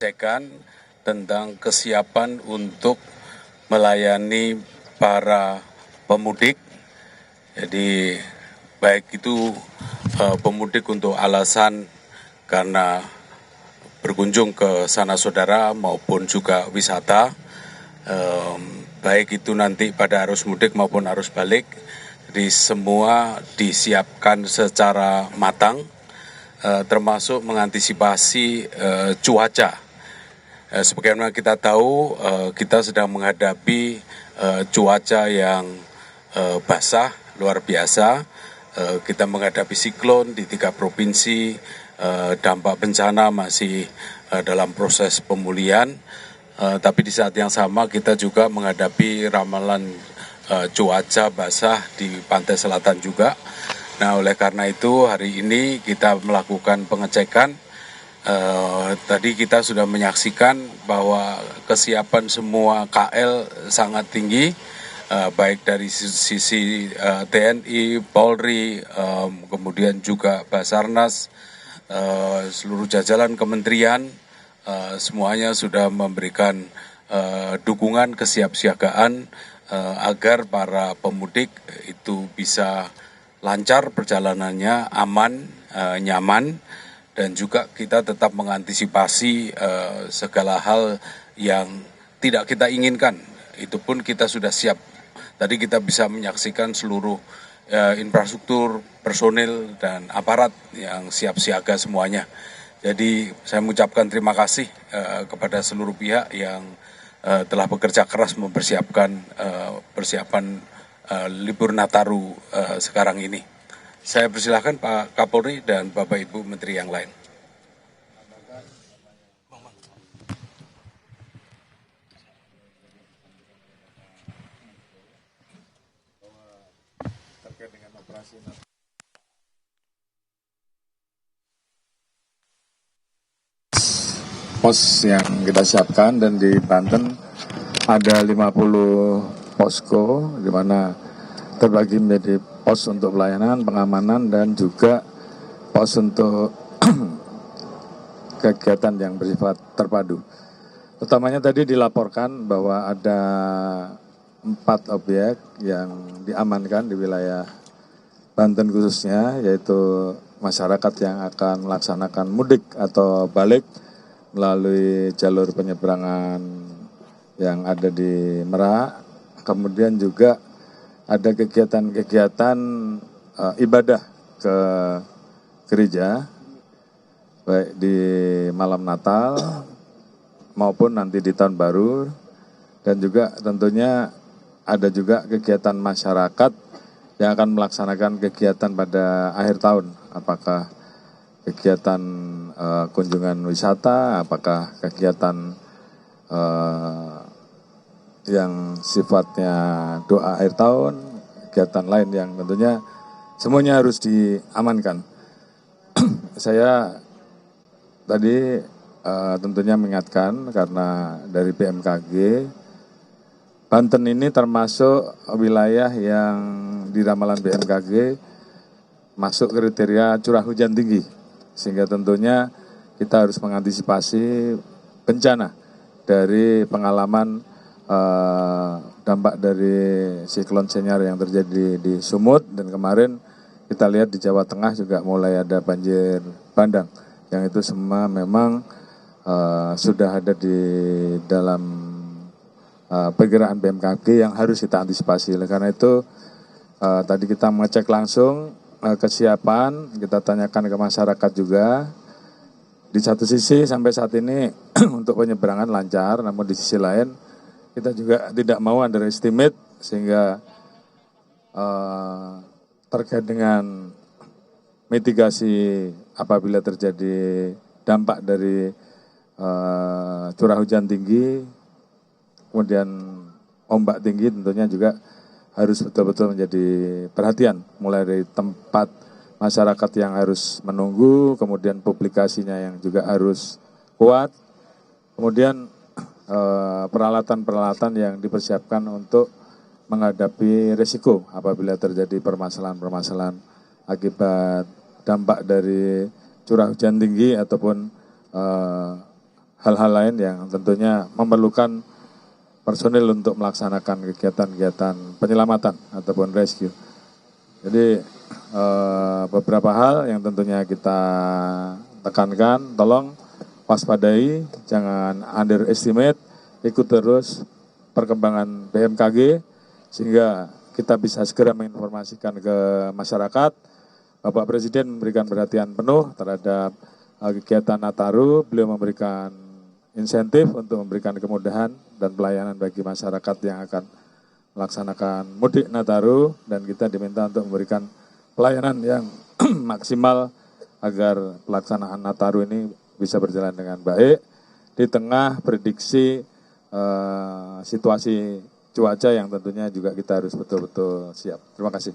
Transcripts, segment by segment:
mengecekkan tentang kesiapan untuk melayani para pemudik. Jadi baik itu pemudik untuk alasan karena berkunjung ke sana saudara maupun juga wisata, baik itu nanti pada arus mudik maupun arus balik. Jadi semua disiapkan secara matang, termasuk mengantisipasi cuaca. Sebagaimana kita tahu, kita sedang menghadapi cuaca yang basah, luar biasa. Kita menghadapi siklon di 3 provinsi, dampak bencana masih dalam proses pemulihan. Tapi di saat yang sama kita juga menghadapi ramalan cuaca basah di pantai selatan juga. Nah, oleh karena itu hari ini kita melakukan pengecekan. Tadi kita sudah menyaksikan bahwa kesiapan semua KL sangat tinggi, baik dari sisi TNI, Polri, kemudian juga Basarnas, seluruh jajaran kementerian, semuanya sudah memberikan dukungan kesiapsiagaan agar para pemudik itu bisa lancar perjalanannya, aman, nyaman, dan juga kita tetap mengantisipasi segala hal yang tidak kita inginkan. Itu pun kita sudah siap. Tadi kita bisa menyaksikan seluruh infrastruktur, personil, dan aparat yang siap siaga semuanya. Jadi saya mengucapkan terima kasih kepada seluruh pihak yang telah bekerja keras mempersiapkan persiapan libur Nataru sekarang ini. Saya persilahkan Pak Kapolri dan Bapak Ibu Menteri yang lain. Terkait dengan operasi pos yang kita siapkan, dan di Banten ada 50 posko di mana terbagi menjadi pos untuk pelayanan, pengamanan, dan juga pos untuk kegiatan yang bersifat terpadu. Utamanya tadi dilaporkan bahwa ada 4 objek yang diamankan di wilayah Banten khususnya, yaitu masyarakat yang akan melaksanakan mudik atau balik melalui jalur penyeberangan yang ada di Merak. Kemudian juga ada kegiatan-kegiatan ibadah ke gereja, baik di malam Natal maupun nanti di Tahun Baru. Dan juga tentunya ada juga kegiatan masyarakat yang akan melaksanakan kegiatan pada akhir tahun. Apakah kegiatan kunjungan wisata, apakah kegiatan yang sifatnya doa akhir tahun, kegiatan lain yang tentunya semuanya harus diamankan. Saya tadi tentunya mengingatkan karena dari BMKG, Banten ini termasuk wilayah yang di ramalan BMKG masuk kriteria curah hujan tinggi, sehingga tentunya kita harus mengantisipasi bencana dari pengalaman dampak dari siklon Senyar yang terjadi di Sumut, dan kemarin kita lihat di Jawa Tengah juga mulai ada banjir bandang, yang itu semua memang sudah ada di dalam perkiraan BMKG yang harus kita antisipasi. Oleh karena itu tadi kita mengecek langsung kesiapan, kita tanyakan ke masyarakat juga. Di satu sisi sampai saat ini untuk penyeberangan lancar, namun di sisi lain kita juga tidak mau underestimate, sehingga terkait dengan mitigasi apabila terjadi dampak dari curah hujan tinggi, kemudian ombak tinggi, tentunya juga harus betul-betul menjadi perhatian, mulai dari tempat masyarakat yang harus menunggu, kemudian publikasinya yang juga harus kuat, kemudian peralatan-peralatan yang dipersiapkan untuk menghadapi risiko apabila terjadi permasalahan-permasalahan akibat dampak dari curah hujan tinggi ataupun hal-hal lain yang tentunya memerlukan personil untuk melaksanakan kegiatan-kegiatan penyelamatan ataupun rescue. Jadi beberapa hal yang tentunya kita tekankan, tolong waspadai, jangan underestimate, ikut terus perkembangan BMKG sehingga kita bisa segera menginformasikan ke masyarakat. Bapak Presiden memberikan perhatian penuh terhadap kegiatan Nataru, beliau memberikan insentif untuk memberikan kemudahan dan pelayanan bagi masyarakat yang akan melaksanakan mudik Nataru, dan kita diminta untuk memberikan pelayanan yang maksimal agar pelaksanaan Nataru ini bisa berjalan dengan baik di tengah prediksi situasi cuaca yang tentunya juga kita harus betul-betul siap. Terima kasih.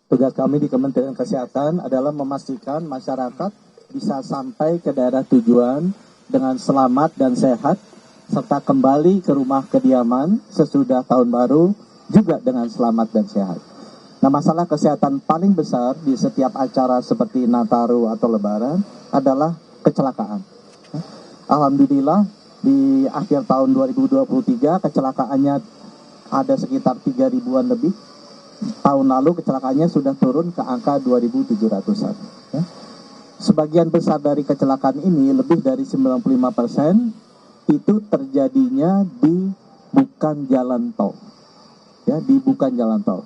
Tugas kami di Kementerian Kesehatan adalah memastikan masyarakat bisa sampai ke daerah tujuan dengan selamat dan sehat, serta kembali ke rumah kediaman sesudah tahun baru juga dengan selamat dan sehat. Nah, masalah kesehatan paling besar di setiap acara seperti Nataru atau Lebaran adalah kecelakaan. Alhamdulillah di akhir tahun 2023 kecelakaannya ada sekitar 3.000-an lebih. Tahun lalu kecelakaannya sudah turun ke angka 2.700-an. Ya. Sebagian besar dari kecelakaan ini, lebih dari 95%, itu terjadinya di bukan jalan tol. Ya, di bukan jalan tol.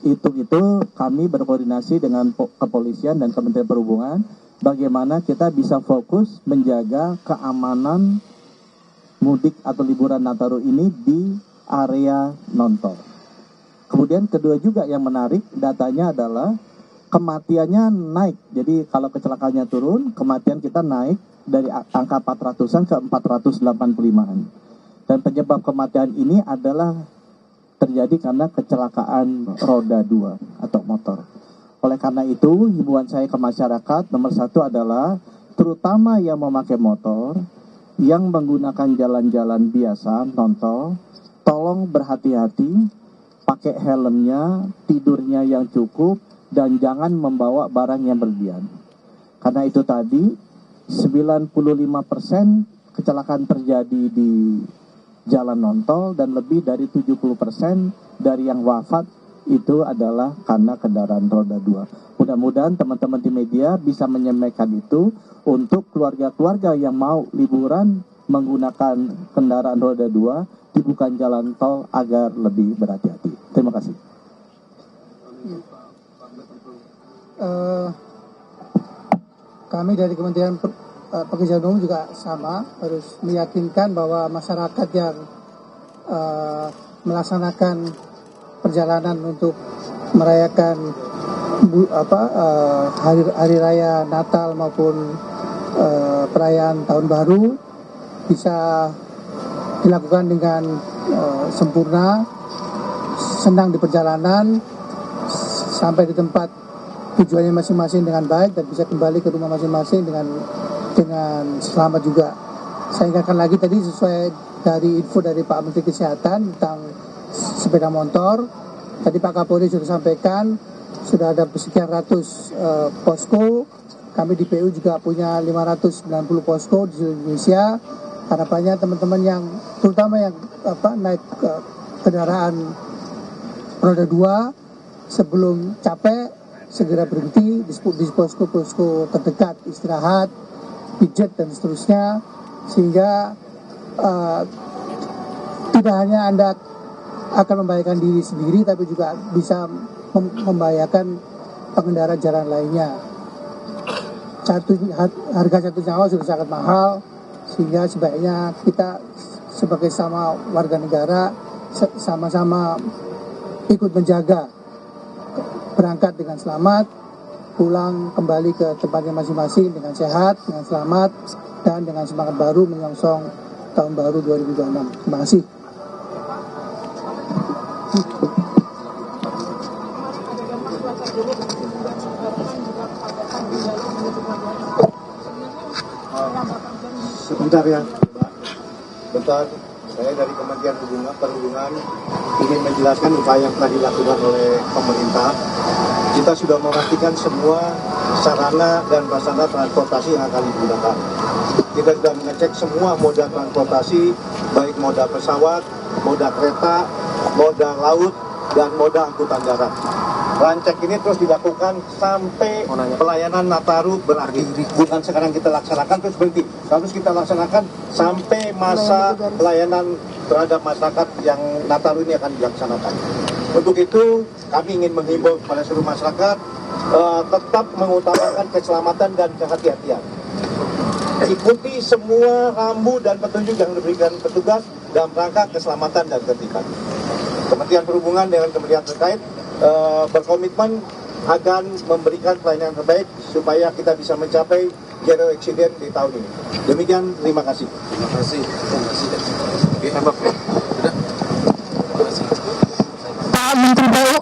Itu kami berkoordinasi dengan kepolisian dan Kementerian Perhubungan, bagaimana kita bisa fokus menjaga keamanan mudik atau liburan Nataru ini di area non-tol. Kemudian kedua juga yang menarik datanya adalah kematiannya naik. Jadi kalau kecelakaannya turun, kematian kita naik dari angka 400-an ke 485-an. Dan penyebab kematian ini adalah terjadi karena kecelakaan roda 2 atau motor. Oleh karena itu, himbauan saya ke masyarakat nomor 1 adalah terutama yang memakai motor, yang menggunakan jalan-jalan biasa, non-tol, tolong berhati-hati, pakai helmnya, tidurnya yang cukup, dan jangan membawa barang yang berlebihan. Karena itu tadi, 95% kecelakaan terjadi di jalan non-tol, dan lebih dari 70% dari yang wafat itu adalah karena kendaraan roda 2. Mudah-mudahan teman-teman di media bisa menyampaikan itu untuk keluarga-keluarga yang mau liburan menggunakan kendaraan roda 2 di bukan jalan tol agar lebih berhati-hati. Terima kasih. Kami dari Kementerian Pekerjaan Umum juga sama, harus meyakinkan bahwa masyarakat yang melaksanakan perjalanan untuk merayakan hari raya Natal maupun perayaan Tahun Baru bisa dilakukan dengan sempurna, senang di perjalanan, sampai di tempat tujuannya masing-masing dengan baik, dan bisa kembali ke rumah masing-masing dengan selamat juga. Saya ingatkan lagi tadi sesuai dari info dari Pak Menteri Kesehatan tentang sepeda motor. Tadi Pak Kapolri sudah sampaikan sudah ada sekian ratus posko. Kami di PU juga punya 590 posko di seluruh Indonesia. Harapannya teman-teman yang terutama yang naik kendaraan roda 2 sebelum capek segera berhenti di posko-posko terdekat, istirahat, pijet dan seterusnya, sehingga tidak hanya Anda akan membahayakan diri sendiri tapi juga bisa membahayakan pengendara jalan lainnya. Harga satu nyawa sudah sangat mahal, sehingga sebaiknya kita sebagai sama warga negara sama-sama ikut menjaga, berangkat dengan selamat, pulang kembali ke tempatnya masing-masing dengan sehat, dengan selamat, dan dengan semangat baru menyongsong tahun baru 2026. Terima kasih. Sebentar ya, bentar. Saya dari Kementerian Perhubungan ingin menjelaskan upaya yang telah dilakukan oleh pemerintah. Kita sudah memastikan semua sarana dan prasarana transportasi yang akan digunakan. Kita sudah mengecek semua moda transportasi, baik moda pesawat, moda kereta, moda laut, dan moda angkutan darat. Rancak ini terus dilakukan sampai pelayanan Nataru berakhir. Bukan sekarang kita laksanakan terus berhenti. Harus kita laksanakan sampai masa pelayanan terhadap masyarakat yang Nataru ini akan dilaksanakan. Untuk itu kami ingin menghimbau kepada seluruh masyarakat tetap mengutamakan keselamatan dan kehati-hatian. Ikuti semua rambu dan petunjuk yang diberikan petugas dalam rangka keselamatan dan ketertiban. Kementerian Perhubungan dengan kementerian terkait berkomitmen akan memberikan pelayanan terbaik supaya kita bisa mencapai zero accident di tahun ini. Demikian, terima kasih. Terima kasih. Oke, Mbak. Sudah. Terima kasih. Pak Menteri BU,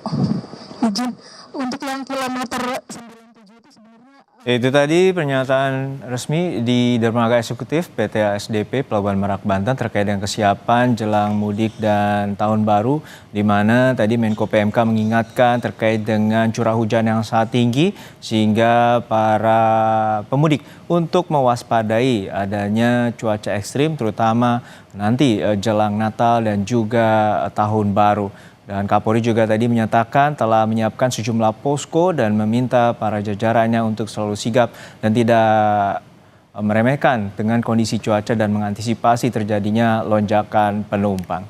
izin untuk yang kilometer 97 itu sebenarnya. Itu tadi pernyataan resmi di Dermaga Eksekutif PT ASDP Pelabuhan Merak Banten terkait dengan kesiapan jelang mudik dan tahun baru, di mana tadi Menko PMK mengingatkan terkait dengan curah hujan yang sangat tinggi sehingga para pemudik untuk mewaspadai adanya cuaca ekstrim terutama nanti jelang Natal dan juga tahun baru. Dan Kapolri juga tadi menyatakan telah menyiapkan sejumlah posko dan meminta para jajarannya untuk selalu sigap dan tidak meremehkan dengan kondisi cuaca dan mengantisipasi terjadinya lonjakan penumpang.